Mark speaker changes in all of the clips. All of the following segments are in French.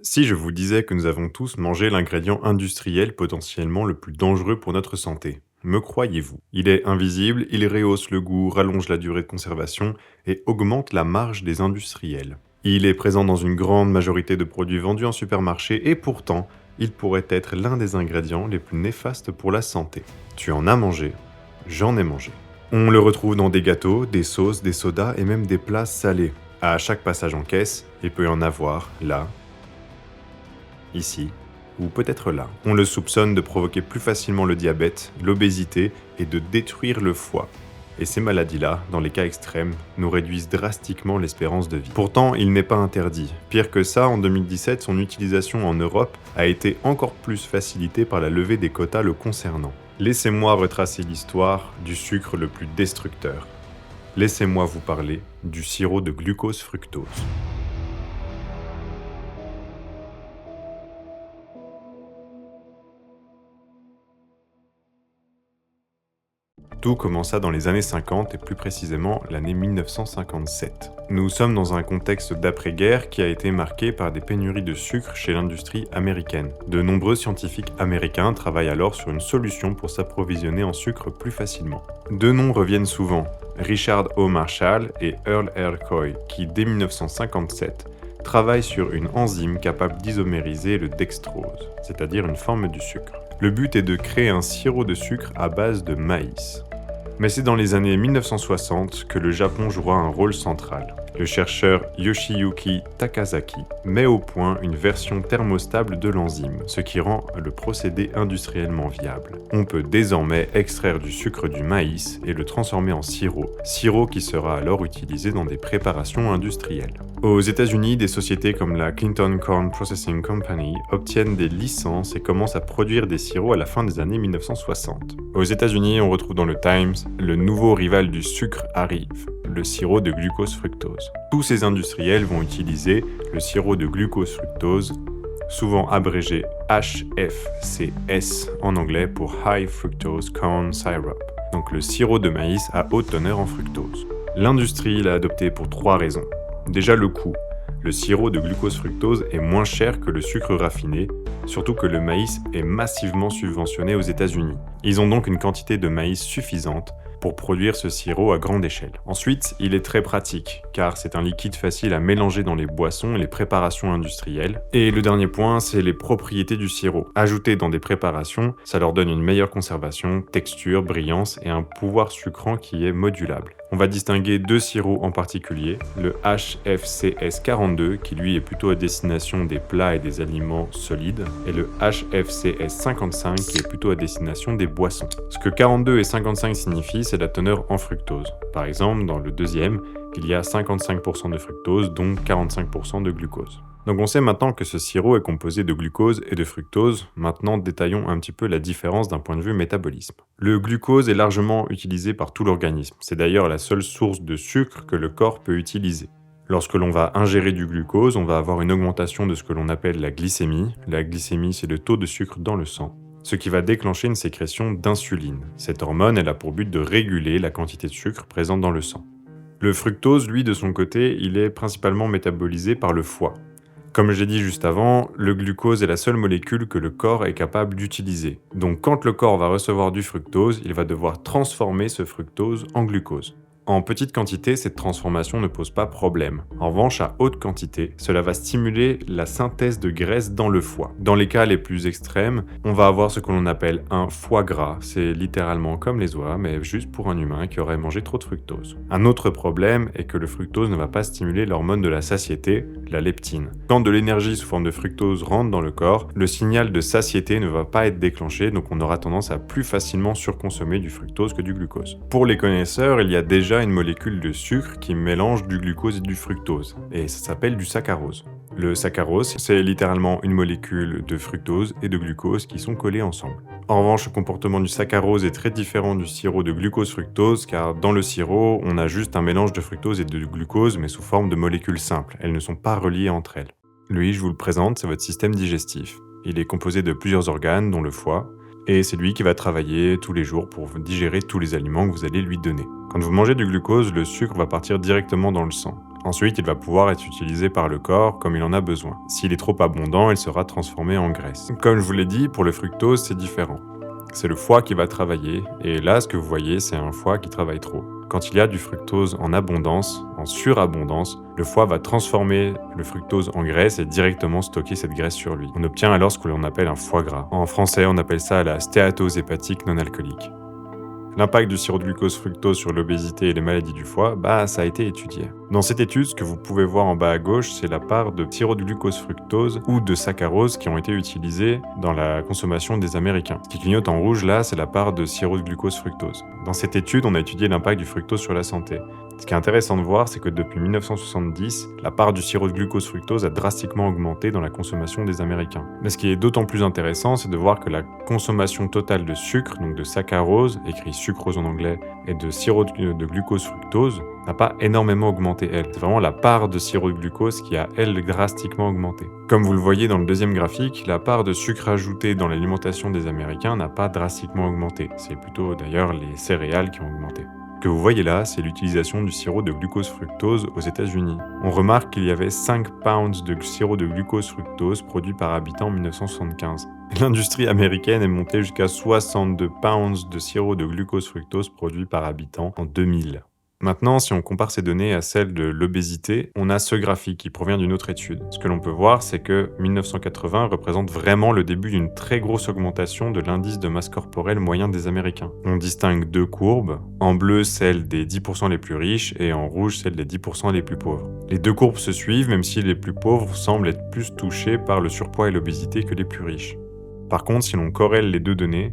Speaker 1: Si je vous disais que nous avons tous mangé l'ingrédient industriel potentiellement le plus dangereux pour notre santé, me croyez-vous? Il est invisible, il rehausse le goût, rallonge la durée de conservation et augmente la marge des industriels. Il est présent dans une grande majorité de produits vendus en supermarché et pourtant, il pourrait être l'un des ingrédients les plus néfastes pour la santé. Tu en as mangé, j'en ai mangé. On le retrouve dans des gâteaux, des sauces, des sodas et même des plats salés. À chaque passage en caisse, il peut y en avoir, là, ici, ou peut-être là. On le soupçonne de provoquer plus facilement le diabète, l'obésité et de détruire le foie. Et ces maladies-là, dans les cas extrêmes, nous réduisent drastiquement l'espérance de vie. Pourtant, il n'est pas interdit. Pire que ça, en 2017, son utilisation en Europe a été encore plus facilitée par la levée des quotas le concernant. Laissez-moi retracer l'histoire du sucre le plus destructeur. Laissez-moi vous parler du sirop de glucose-fructose. Tout commença dans les années 50 et plus précisément l'année 1957. Nous sommes dans un contexte d'après-guerre qui a été marqué par des pénuries de sucre chez l'industrie américaine. De nombreux scientifiques américains travaillent alors sur une solution pour s'approvisionner en sucre plus facilement. Deux noms reviennent souvent, Richard O. Marshall et Earl R. Coy, qui dès 1957 travaillent sur une enzyme capable d'isomériser le dextrose, c'est-à-dire une forme du sucre. Le but est de créer un sirop de sucre à base de maïs. Mais c'est dans les années 1960 que le Japon jouera un rôle central. Le chercheur Yoshiyuki Takasaki met au point une version thermostable de l'enzyme, ce qui rend le procédé industriellement viable. On peut désormais extraire du sucre du maïs et le transformer en sirop qui sera alors utilisé dans des préparations industrielles. Aux États-Unis, des sociétés comme la Clinton Corn Processing Company obtiennent des licences et commencent à produire des sirops à la fin des années 1960. Aux États-Unis, on retrouve dans le Times, le nouveau rival du sucre arrive, le sirop de glucose-fructose. Tous ces industriels vont utiliser le sirop de glucose-fructose, souvent abrégé HFCS en anglais pour High Fructose Corn Syrup, donc le sirop de maïs à haute teneur en fructose. L'industrie l'a adopté pour trois raisons. Déjà le coût. Le sirop de glucose-fructose est moins cher que le sucre raffiné, surtout que le maïs est massivement subventionné aux États-Unis. Ils ont donc une quantité de maïs suffisante pour produire ce sirop à grande échelle. Ensuite, il est très pratique, car c'est un liquide facile à mélanger dans les boissons et les préparations industrielles. Et le dernier point, c'est les propriétés du sirop. Ajouté dans des préparations, ça leur donne une meilleure conservation, texture, brillance et un pouvoir sucrant qui est modulable. On va distinguer deux sirops en particulier, le HFCS42 qui lui est plutôt à destination des plats et des aliments solides, et le HFCS55 qui est plutôt à destination des boissons. Ce que 42 et 55 signifient, c'est la teneur en fructose. Par exemple, dans le deuxième, il y a 55% de fructose, donc 45% de glucose. Donc on sait maintenant que ce sirop est composé de glucose et de fructose. Maintenant, détaillons un petit peu la différence d'un point de vue métabolisme. Le glucose est largement utilisé par tout l'organisme. C'est d'ailleurs la seule source de sucre que le corps peut utiliser. Lorsque l'on va ingérer du glucose, on va avoir une augmentation de ce que l'on appelle la glycémie. La glycémie, c'est le taux de sucre dans le sang, ce qui va déclencher une sécrétion d'insuline. Cette hormone, elle a pour but de réguler la quantité de sucre présente dans le sang. Le fructose, lui, de son côté, il est principalement métabolisé par le foie. Comme je l'ai dit juste avant, le glucose est la seule molécule que le corps est capable d'utiliser. Donc quand le corps va recevoir du fructose, il va devoir transformer ce fructose en glucose. En petite quantité, cette transformation ne pose pas problème. En revanche, à haute quantité, cela va stimuler la synthèse de graisse dans le foie. Dans les cas les plus extrêmes, on va avoir ce que l'on appelle un foie gras. C'est littéralement comme les oies, mais juste pour un humain qui aurait mangé trop de fructose. Un autre problème est que le fructose ne va pas stimuler l'hormone de la satiété, la leptine. Quand de l'énergie sous forme de fructose rentre dans le corps, le signal de satiété ne va pas être déclenché, donc on aura tendance à plus facilement surconsommer du fructose que du glucose. Pour les connaisseurs, il y a déjà une molécule de sucre qui mélange du glucose et du fructose, et ça s'appelle du saccharose. Le saccharose, c'est littéralement une molécule de fructose et de glucose qui sont collées ensemble. En revanche, le comportement du saccharose est très différent du sirop de glucose-fructose, car dans le sirop, on a juste un mélange de fructose et de glucose, mais sous forme de molécules simples. Elles ne sont pas reliées entre elles. Lui, je vous le présente, c'est votre système digestif. Il est composé de plusieurs organes, dont le foie, et c'est lui qui va travailler tous les jours pour digérer tous les aliments que vous allez lui donner. Quand vous mangez du glucose, le sucre va partir directement dans le sang. Ensuite, il va pouvoir être utilisé par le corps comme il en a besoin. S'il est trop abondant, il sera transformé en graisse. Comme je vous l'ai dit, pour le fructose, c'est différent. C'est le foie qui va travailler, et là, ce que vous voyez, c'est un foie qui travaille trop. Quand il y a du fructose en abondance, en surabondance, le foie va transformer le fructose en graisse et directement stocker cette graisse sur lui. On obtient alors ce que l'on appelle un foie gras. En français, on appelle ça la stéatose hépatique non alcoolique. L'impact du sirop de glucose-fructose sur l'obésité et les maladies du foie, ça a été étudié. Dans cette étude, ce que vous pouvez voir en bas à gauche, c'est la part de sirop de glucose-fructose ou de saccharose qui ont été utilisés dans la consommation des Américains. Ce qui clignote en rouge là, c'est la part de sirop de glucose-fructose. Dans cette étude, on a étudié l'impact du fructose sur la santé. Ce qui est intéressant de voir, c'est que depuis 1970, la part du sirop de glucose-fructose a drastiquement augmenté dans la consommation des Américains. Mais ce qui est d'autant plus intéressant, c'est de voir que la consommation totale de sucre, donc de saccharose, écrit sucrose en anglais, et de sirop de glucose-fructose, n'a pas énormément augmenté elle. C'est vraiment la part de sirop de glucose qui a, elle, drastiquement augmenté. Comme vous le voyez dans le deuxième graphique, la part de sucre ajouté dans l'alimentation des Américains n'a pas drastiquement augmenté. C'est plutôt d'ailleurs les céréales qui ont augmenté. Ce que vous voyez là, c'est l'utilisation du sirop de glucose-fructose aux États-Unis. On remarque qu'il y avait 5 pounds de sirop de glucose-fructose produit par habitant en 1975. L'industrie américaine est montée jusqu'à 62 pounds de sirop de glucose-fructose produit par habitant en 2000. Maintenant, si on compare ces données à celles de l'obésité, on a ce graphique qui provient d'une autre étude. Ce que l'on peut voir, c'est que 1980 représente vraiment le début d'une très grosse augmentation de l'indice de masse corporelle moyen des Américains. On distingue deux courbes, en bleu celle des 10% les plus riches et en rouge celle des 10% les plus pauvres. Les deux courbes se suivent, même si les plus pauvres semblent être plus touchés par le surpoids et l'obésité que les plus riches. Par contre, si l'on corrèle les deux données,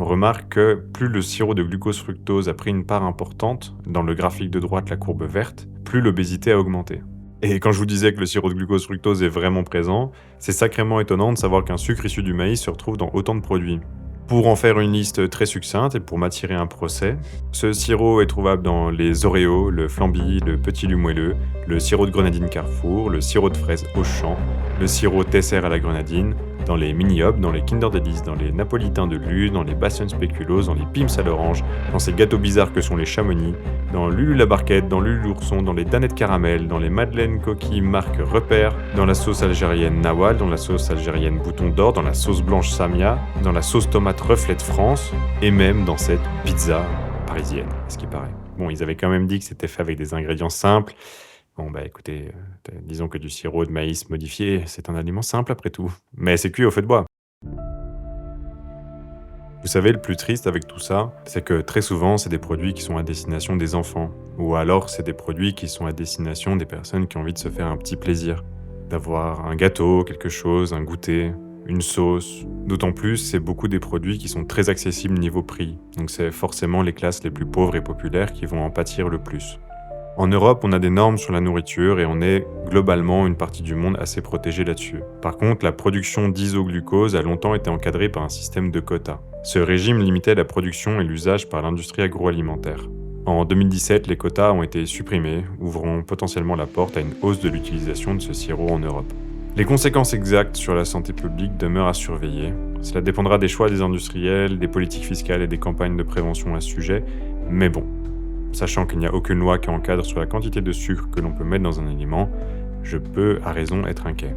Speaker 1: on remarque que plus le sirop de glucose-fructose a pris une part importante, dans le graphique de droite la courbe verte, plus l'obésité a augmenté. Et quand je vous disais que le sirop de glucose-fructose est vraiment présent, c'est sacrément étonnant de savoir qu'un sucre issu du maïs se retrouve dans autant de produits. Pour en faire une liste très succincte et pour m'attirer un procès, ce sirop est trouvable dans les Oreos, le Flamby, le Petit Lu moelleux, le sirop de grenadine Carrefour, le sirop de fraise Auchan, le sirop Tesser à la grenadine, dans les mini-hops, dans les Kinder Delice, dans les napolitains de Luz, dans les Bastion Spéculoos, dans les Pims à l'orange, dans ces gâteaux bizarres que sont les chamonix, dans Lulu la barquette, dans Lulu l'ourson, dans les danettes caramel, dans les madeleines coquilles marque Repère, dans la sauce algérienne Nawal, dans la sauce algérienne Bouton d'Or, dans la sauce blanche Samia, dans la sauce tomate Reflet de France, et même dans cette pizza parisienne, ce qui paraît. Bon, ils avaient quand même dit que c'était fait avec des ingrédients simples. Bon écoutez, disons que du sirop de maïs modifié, c'est un aliment simple après tout. Mais c'est cuit au feu de bois. Vous savez, le plus triste avec tout ça, c'est que très souvent, c'est des produits qui sont à destination des enfants. Ou alors, c'est des produits qui sont à destination des personnes qui ont envie de se faire un petit plaisir. D'avoir un gâteau, quelque chose, un goûter, une sauce. D'autant plus, c'est beaucoup des produits qui sont très accessibles niveau prix. Donc c'est forcément les classes les plus pauvres et populaires qui vont en pâtir le plus. En Europe, on a des normes sur la nourriture et on est globalement une partie du monde assez protégée là-dessus. Par contre, la production d'isoglucose a longtemps été encadrée par un système de quotas. Ce régime limitait la production et l'usage par l'industrie agroalimentaire. En 2017, les quotas ont été supprimés, ouvrant potentiellement la porte à une hausse de l'utilisation de ce sirop en Europe. Les conséquences exactes sur la santé publique demeurent à surveiller. Cela dépendra des choix des industriels, des politiques fiscales et des campagnes de prévention à ce sujet, mais bon. Sachant qu'il n'y a aucune loi qui encadre sur la quantité de sucre que l'on peut mettre dans un aliment, je peux à raison être inquiet.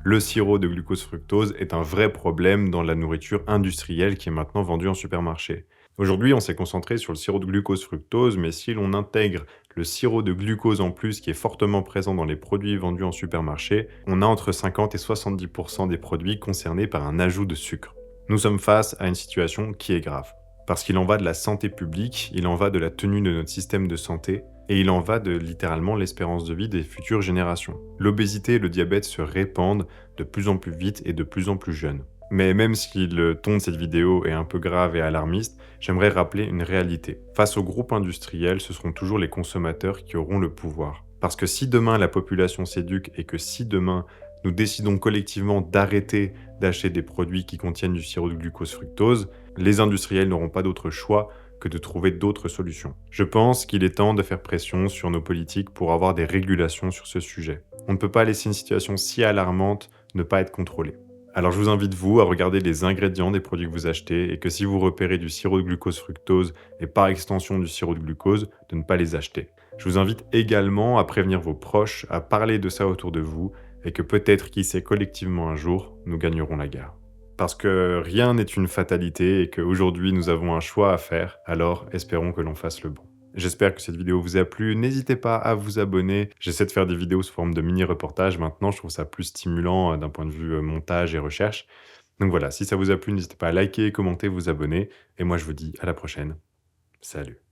Speaker 1: Le sirop de glucose-fructose est un vrai problème dans la nourriture industrielle qui est maintenant vendue en supermarché. Aujourd'hui, on s'est concentré sur le sirop de glucose-fructose, mais si l'on intègre le sirop de glucose en plus qui est fortement présent dans les produits vendus en supermarché, on a entre 50 et 70% des produits concernés par un ajout de sucre. Nous sommes face à une situation qui est grave. Parce qu'il en va de la santé publique, il en va de la tenue de notre système de santé, et il en va de littéralement l'espérance de vie des futures générations. L'obésité et le diabète se répandent de plus en plus vite et de plus en plus jeunes. Mais même si le ton de cette vidéo est un peu grave et alarmiste, j'aimerais rappeler une réalité. Face aux groupes industriels, ce seront toujours les consommateurs qui auront le pouvoir. Parce que si demain la population s'éduque et que si demain nous décidons collectivement d'arrêter d'acheter des produits qui contiennent du sirop de glucose fructose, les industriels n'auront pas d'autre choix que de trouver d'autres solutions. Je pense qu'il est temps de faire pression sur nos politiques pour avoir des régulations sur ce sujet. On ne peut pas laisser une situation si alarmante ne pas être contrôlée. Alors je vous invite vous à regarder les ingrédients des produits que vous achetez et que si vous repérez du sirop de glucose fructose et par extension du sirop de glucose, de ne pas les acheter. Je vous invite également à prévenir vos proches, à parler de ça autour de vous et que peut-être, qui sait, collectivement un jour, nous gagnerons la guerre. Parce que rien n'est une fatalité et qu'aujourd'hui nous avons un choix à faire, alors espérons que l'on fasse le bon. J'espère que cette vidéo vous a plu, n'hésitez pas à vous abonner. J'essaie de faire des vidéos sous forme de mini-reportages maintenant, je trouve ça plus stimulant d'un point de vue montage et recherche. Donc voilà, si ça vous a plu, n'hésitez pas à liker, commenter, vous abonner, et moi je vous dis à la prochaine. Salut.